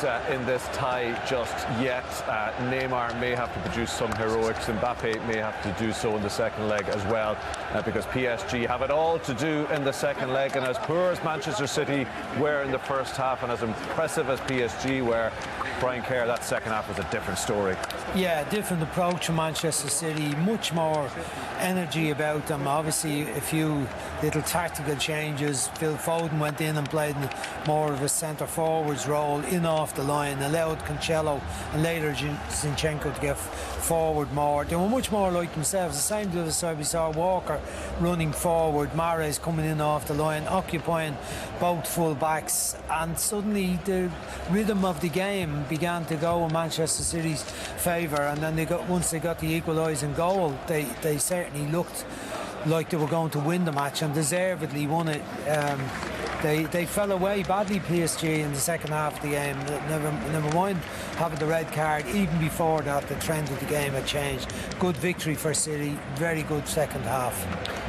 in this tie just yet. Neymar may have to produce some heroics. Mbappe may have to do so in the second leg as well, because PSG have it all to do in the second leg. And as poor as Manchester City were in the first half, and as impressive as PSG were, Brian Kerr, that second half was a different story. Yeah, different approach from Manchester City, much more energy about them. Obviously, a few little tactical changes. Phil Foden went in and played more of a centre-forwards role, in off the line, allowed Cancelo and later Zinchenko to get forward more. They were much more like themselves. The same to the other side, we saw Walker running forward, Mahrez coming in off the line, occupying both full-backs, and suddenly the rhythm of the game began to go in Manchester City's favour. And then once they got the equalising goal, they certainly looked like they were going to win the match, and deservedly won it. They fell away badly, PSG, in the second half of the game. Never mind having the red card. Even before that, the trend of the game had changed. Good victory for City, very good second half.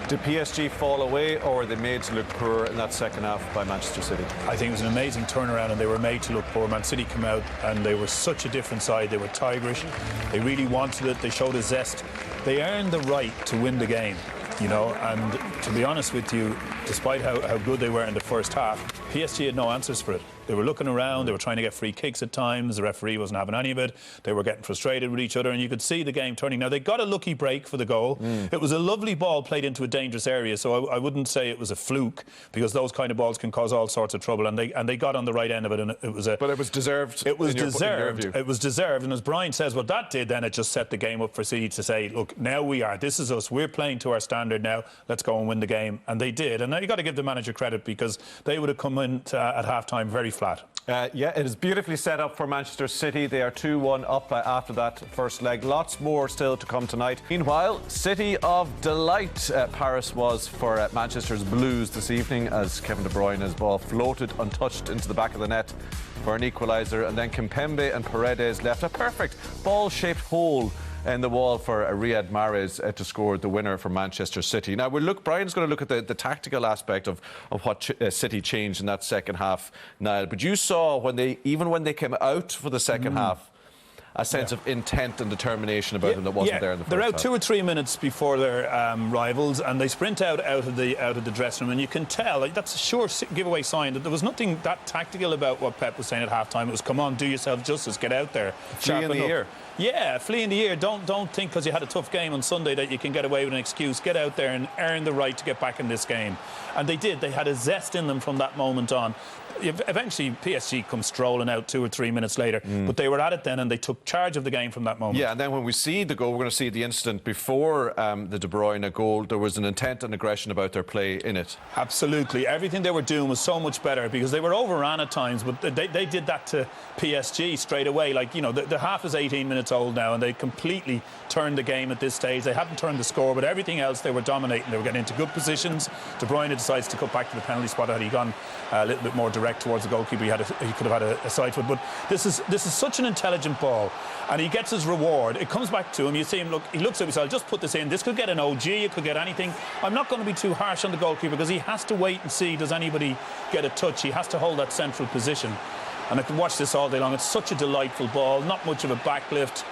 Did PSG fall away, or were they made to look poor in that second half by Manchester City? I think it was an amazing turnaround, and they were made to look poor. Man City came out and they were such a different side. They were tigerish. They really wanted it. They showed a zest. They earned the right to win the game, you know, and to be honest with you, despite how good they were in the first half, PSG had no answers for it. They were looking around, they were trying to get free kicks at times, the referee wasn't having any of it, they were getting frustrated with each other, and you could see the game turning. Now, they got a lucky break for the goal. It was a lovely ball played into a dangerous area, so I wouldn't say it was a fluke, because those kind of balls can cause all sorts of trouble, and they got on the right end of it, and it was a... But it was deserved. It was deserved. It was deserved, and as Brian says, what that did then, it just set the game up for City to say, look, now this is us, we're playing to our standard now, let's go and win the game, and they did. And now you got to give the manager credit, because they would have come in at half-time very flat. Yeah, it is beautifully set up for Manchester City. They are 2-1 up after that first leg. Lots more still to come tonight. Meanwhile, City of Delight Paris was for Manchester's Blues this evening, as Kevin De Bruyne's ball floated untouched into the back of the net for an equaliser, and then Kimpembe and Paredes left a perfect ball-shaped hole in the wall for Riyad Mahrez to score the winner for Manchester City. Now, Brian's going to look at the tactical aspect of what City changed in that second half, Niall. But you saw, when they came out for the second half, a sense of intent and determination about them that wasn't there in the first half. They're out 2 or 3 minutes before their rivals, and they sprint out of the dressing room, and you can tell, like, that's a sure giveaway sign that there was nothing that tactical about what Pep was saying at half-time. It was, come on, do yourself justice, get out there. Flee in the ear. Yeah, flee in the ear. Don't think because you had a tough game on Sunday that you can get away with an excuse. Get out there and earn the right to get back in this game. And they did. They had a zest in them from that moment on. Eventually, PSG come strolling out 2 or 3 minutes later, but they were at it then, and they took charge of the game from that moment. Yeah, and then when we see the goal, we're going to see the incident before the De Bruyne goal. There was an intent and aggression about their play in it. Absolutely. Everything they were doing was so much better, because they were overrun at times, but they did that to PSG straight away. Like, you know, the half is 18 minutes old now, and they completely turned the game at this stage. They hadn't turned the score, but everything else they were dominating. They were getting into good positions. De Bruyne decides to cut back to the penalty spot. Had he gone a little bit more direct towards the goalkeeper, he could have had a side foot. But this is such an intelligent ball, and he gets his reward. It comes back to him. You see him look. He looks at himself. I'll just put this in. This could get an OG. It could get anything. I'm not going to be too harsh on the goalkeeper, because he has to wait and see, does anybody get a touch. He has to hold that central position. And I can watch this all day long. It's such a delightful ball. Not much of a backlift.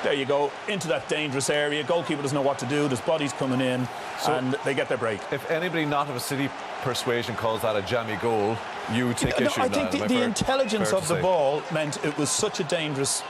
There you go, into that dangerous area. Goalkeeper doesn't know what to do. There's bodies coming in, and they get their break. If anybody not of a City persuasion calls that a jammy goal, you take issue. I think the intelligence of the ball meant it was such a dangerous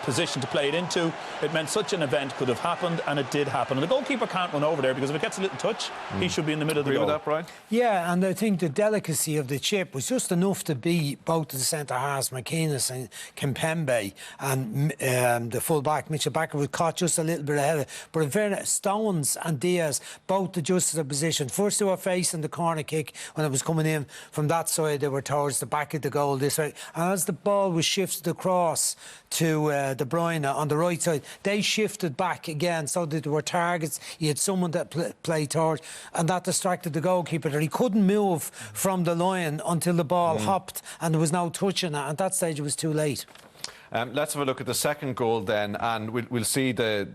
position to play it into. It meant such an event could have happened, and it did happen. And the goalkeeper can't run over there, because if it gets a little touch, he should be in the middle of the goal. Agree with that, Brian? Yeah, and I think the delicacy of the chip was just enough to beat both the centre-halves, McInnes and Kimpembe, and the full-back, Mitchell Bakker, was caught just a little bit ahead of it. But in fairness, Stones and Diaz both adjusted their position. First, they were facing the corner kick when it was coming in from that side. They were towards the back of the goal this way. And as the ball was shifted across to De Bruyne on the right side, they shifted back again, so that there were targets. He had someone that played towards, and that distracted the goalkeeper. That he couldn't move from the line until the ball hopped, and there was no touching it. At that stage, it was too late. Let's have a look at the second goal then, and we'll see the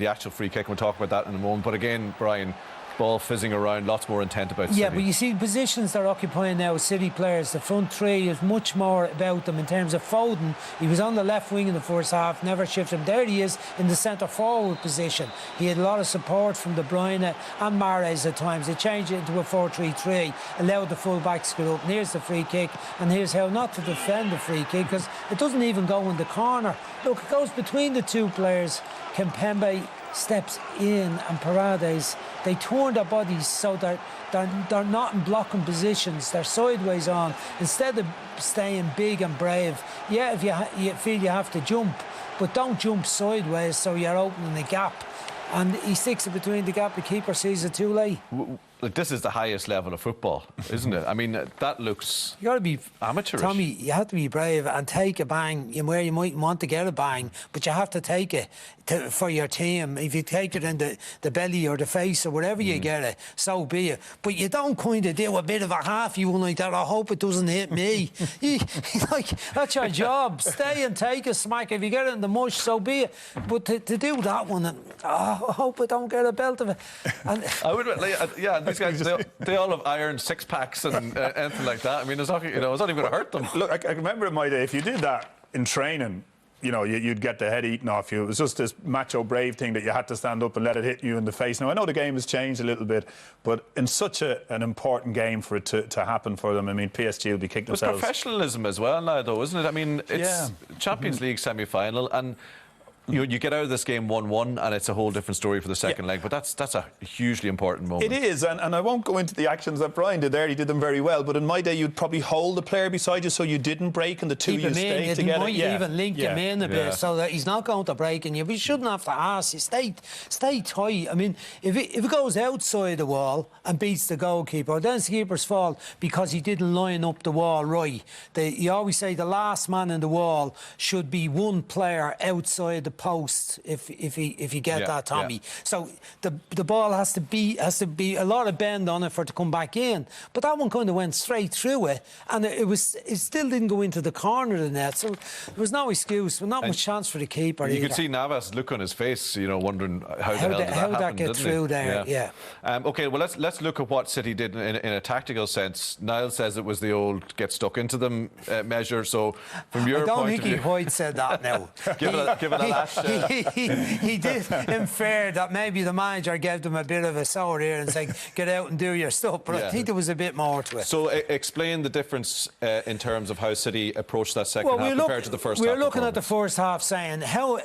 actual free kick. We'll talk about that in a moment. But again, Brian, ball fizzing around, lots more intent about City. Yeah, but you see, positions they're occupying now, City players, the front three is much more about them in terms of Foden. He was on the left wing in the first half, never shifted him. There he is in the centre forward position. He had a lot of support from De Bruyne and Mahrez at times. They changed it into a 4-3-3, allowed the full backs to get up. And here's the free kick, and here's how not to defend the free kick, because it doesn't even go in the corner. Look, it goes between the two players. Kempembe steps in, and Paredes, they turn their bodies so they're not in blocking positions, they're sideways on, instead of staying big and brave. Yeah, if you feel you have to jump, but don't jump sideways so you're opening the gap. And he sticks it between the gap, the keeper sees it too late. This is the highest level of football, isn't it? I mean, that looks you got to be amateurish. Tommy, you have to be brave and take a bang where you might want to get a bang, but you have to take it for your team. If you take it in the belly or the face or wherever you get it, so be it. But you don't kind of do a bit of a halfy one like that. I hope it doesn't hit me. Like, that's your job. Stay and take a smack. If you get it in the mush, so be it. But to do that one, I hope I don't get a belt of it. And I would, yeah. These guys, they all have iron six packs and anything like that. I mean, it's not even going to hurt them. Look, I remember in my day, if you did that in training, you'd get the head eaten off you. It was just this macho brave thing that you had to stand up and let it hit you in the face. Now, I know the game has changed a little bit, but in such an important game for it to happen for them, I mean, PSG will be kicking themselves. It's professionalism as well now, though, isn't it? I mean, it's Champions League semi-final, and you get out of this game 1-1 and it's a whole different story for the second leg, but that's a hugely important moment. It is, and I won't go into the actions that Brian did there. He did them very well, but in my day you'd probably hold the player beside you so you didn't break and the two of you stayed together. You might even link him in a bit so that he's not going to break and you. But you shouldn't have to ask. You stay tight. I mean, if it goes outside the wall and beats the goalkeeper, then it's the keeper's fault because he didn't line up the wall right. You always say the last man in the wall should be one player outside the post if you get that, Tommy. Yeah. So the ball has to be a lot of bend on it for it to come back in. But that one kind of went straight through it, and it still didn't go into the corner of the net. So there was no excuse, not much chance for the keeper. You could see Navas' look on his face, wondering how that get through there. Yeah. Okay, well let's look at what City did in a tactical sense. Niall says it was the old get stuck into them measure. So from your point of view, I don't think White said that now. give it a lash. He did infer that maybe the manager gave them a bit of a sour ear and said, get out and do your stuff. But I think there was a bit more to it. So explain the difference in terms of how City approached that second half compared to the first half. We're looking at the first half saying,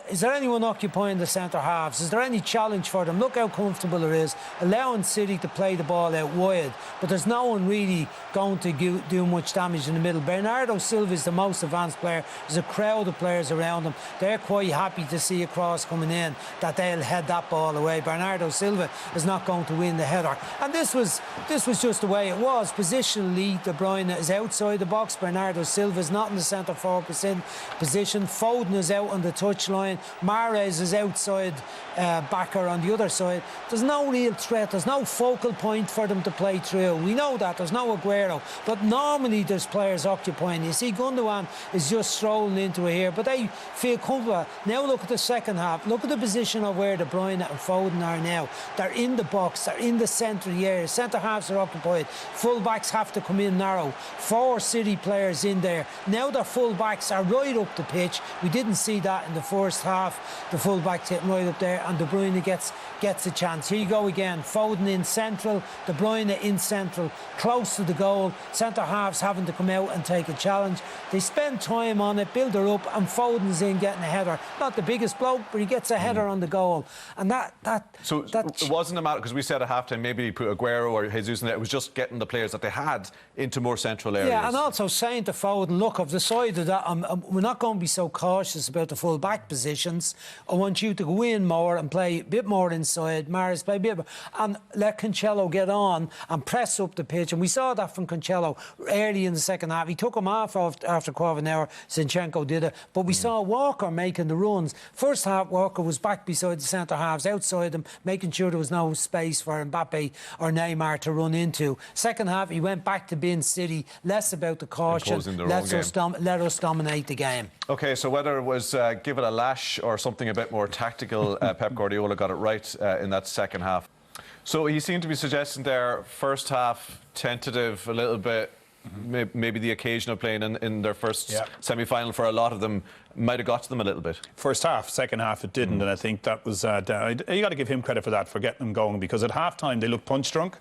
is there anyone occupying the centre halves? Is there any challenge for them? Look how comfortable it is, allowing City to play the ball out wide. But there's no one really going to do much damage in the middle. Bernardo Silva is the most advanced player. There's a crowd of players around him. They're quite happy to see a cross coming in, that they'll head that ball away. Bernardo Silva is not going to win the header. And this was just the way it was. Positionally, De Bruyne is outside the box. Bernardo Silva is not in the centre forward position. Foden is out on the touchline. Mahrez is outside backer on the other side. There's no real threat. There's no focal point for them to play through. We know that. There's no Aguero. But normally there's players occupying. You see Gundogan is just strolling into it here, but they feel comfortable. Now look at the second half. Look at the position of where De Bruyne and Foden are now. They're in the box. They're in the centre of the area. Centre halves are occupied. Full backs have to come in narrow. 4 City players in there. Now their full backs are right up the pitch. We didn't see that in the first half. The full backs hitting right up there, and De Bruyne gets a chance. Here you go again. Foden in central. De Bruyne in central, close to the goal. Centre halves having to come out and take a challenge. They spend time on it, build her up, and Foden's in getting a header. Not the biggest bloke, but he gets a header on the goal. And So it wasn't a matter, because we said at half-time maybe he put Aguero or Jesus in there. It was just getting the players that they had into more central areas. Yeah, and also saying to Foden, look, I've decided that we're not going to be so cautious about the full-back positions. I want you to go in more and play a bit more inside. Mahrez play a bit more, and let Cancelo get on and press up the pitch. And we saw that from Cancelo early in the second half. He took him off after a quarter of an hour. Zinchenko did it. But we saw Walker making the runs. First half, Walker was back beside the centre halves, outside them, making sure there was no space for Mbappe or Neymar to run into. Second half, he went back to being City, less about the caution. Let us dominate the game. OK, so whether it was give it a lash or something a bit more tactical, Pep Guardiola got it right in that second half. So he seemed to be suggesting there, first half tentative a little bit. Maybe the occasion of playing in their first semi-final for a lot of them might have got to them a little bit. First half, second half it didn't, and I think that was you got to give him credit for that, for getting them going, because at half-time they looked punch drunk.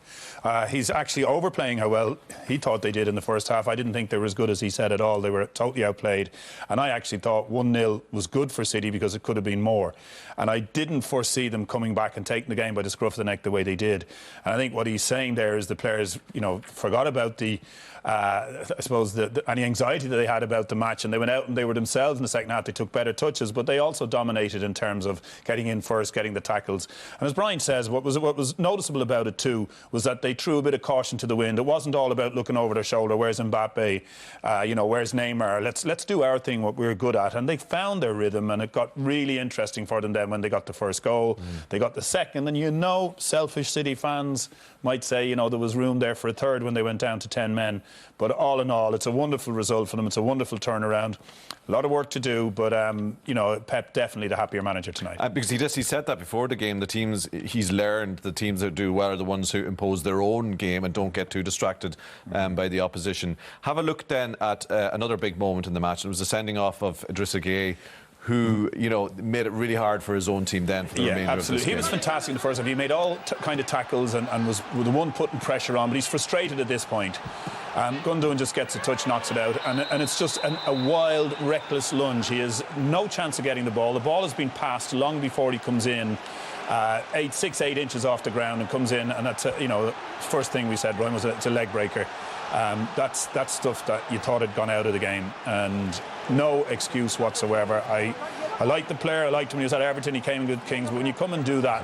He's actually overplaying how well he thought they did in the first half. I didn't think they were as good as he said at all. They were totally outplayed, and I actually thought 1-0 was good for City because it could have been more, and I didn't foresee them coming back and taking the game by the scruff of the neck the way they did. And I think what he's saying there is the players, forgot about the I suppose any anxiety that they had about the match, and they went out and they were themselves in the second half. They took better touches, but they also dominated in terms of getting in first, getting the tackles. And as Brian says, what was noticeable about it too was that they threw a bit of caution to the wind. It wasn't all about looking over their shoulder. Where's Mbappe? Where's Neymar? Let's do our thing, what we're good at. And they found their rhythm, and it got really interesting for them then when they got the first goal. They got the second, and selfish City fans might say, there was room there for a third when they went down to 10 men. But all in all, it's a wonderful result for them. It's a wonderful turnaround. A lot of work to do, but Pep definitely the happier manager tonight. Because he said that before the game. The teams he's learned, the teams that do well are the ones who impose their own game and don't get too distracted by the opposition. Have a look then at another big moment in the match. It was the sending off of Idrissa Gueye, who made it really hard for his own team then for the remainder absolutely. of this game. He was fantastic in the first half. He made all kind of tackles and was the one putting pressure on, but he's frustrated at this point. Gundogan just gets a touch, knocks it out, and it's just a wild, reckless lunge. He has no chance of getting the ball. The ball has been passed long before he comes in, 6-8 inches off the ground, and comes in, and that's first thing we said, Brian, was it's a leg breaker. That's stuff that you thought had gone out of the game, and no excuse whatsoever. I liked the player. I liked him when he was at Everton. He came in with Kings, but when you come and do that,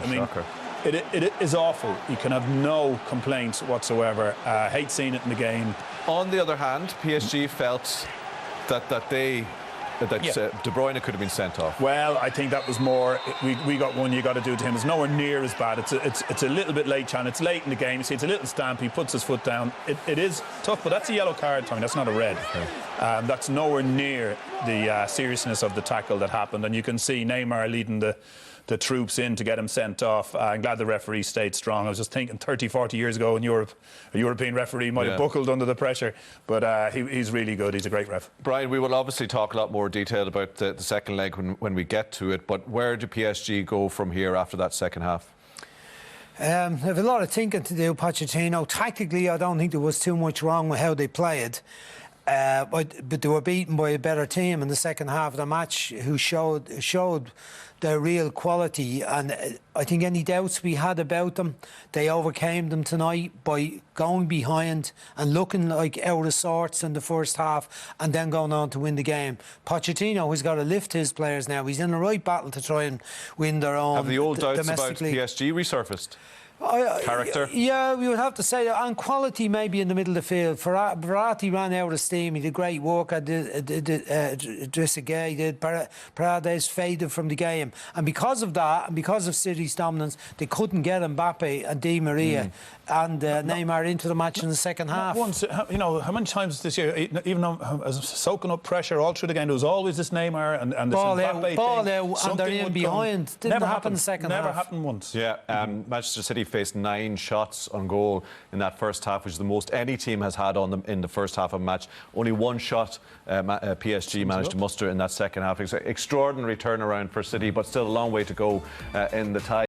it is awful. You can have no complaints whatsoever. Hate seeing it in the game. On the other hand, PSG felt that De Bruyne could have been sent off. Well, I think that was more. We got one. You got to do to him. It's nowhere near as bad. It's a little bit late, Chan. It's late in the game. You see, it's a little stamp. He puts his foot down. It is tough, but that's a yellow card, Tony. That's not a red. Okay. That's nowhere near the seriousness of the tackle that happened. And you can see Neymar leading the troops in to get him sent off. I'm glad the referee stayed strong. I was just thinking 30, 40 years ago in Europe, a European referee might have buckled under the pressure, but he's really good. He's a great ref. Brian, we will obviously talk a lot more detail about the second leg when we get to it, but where do PSG go from here after that second half? They have a lot of thinking to do, Pochettino. Tactically, I don't think there was too much wrong with how they played. But they were beaten by a better team in the second half of the match, who showed their real quality. And I think any doubts we had about them, they overcame them tonight by going behind and looking like out of sorts in the first half, and then going on to win the game. Pochettino has got to lift his players now. He's in the right battle to try and win their own. Have the old doubts about PSG resurfaced? Character? Yeah, we would have to say that. And quality maybe in the middle of the field. Verratti ran out of steam. He did great work. Idrissa Gueye did. Paredes faded from the game. And because of that, and because of City's dominance, they couldn't get Mbappe and Di Maria and Neymar into the match in the second half. Once, how many times this year, even though soaking up pressure all through the game, there was always this Neymar and this Mbappe ball thing. Out, and they're in behind. Didn't happen in the second half. Never happened once. Yeah, Manchester City faced 9 shots on goal in that first half, which is the most any team has had on them in the first half of a match. Only 1 shot PSG managed to muster in that second half. It's an extraordinary turnaround for City, but still a long way to go in the tie.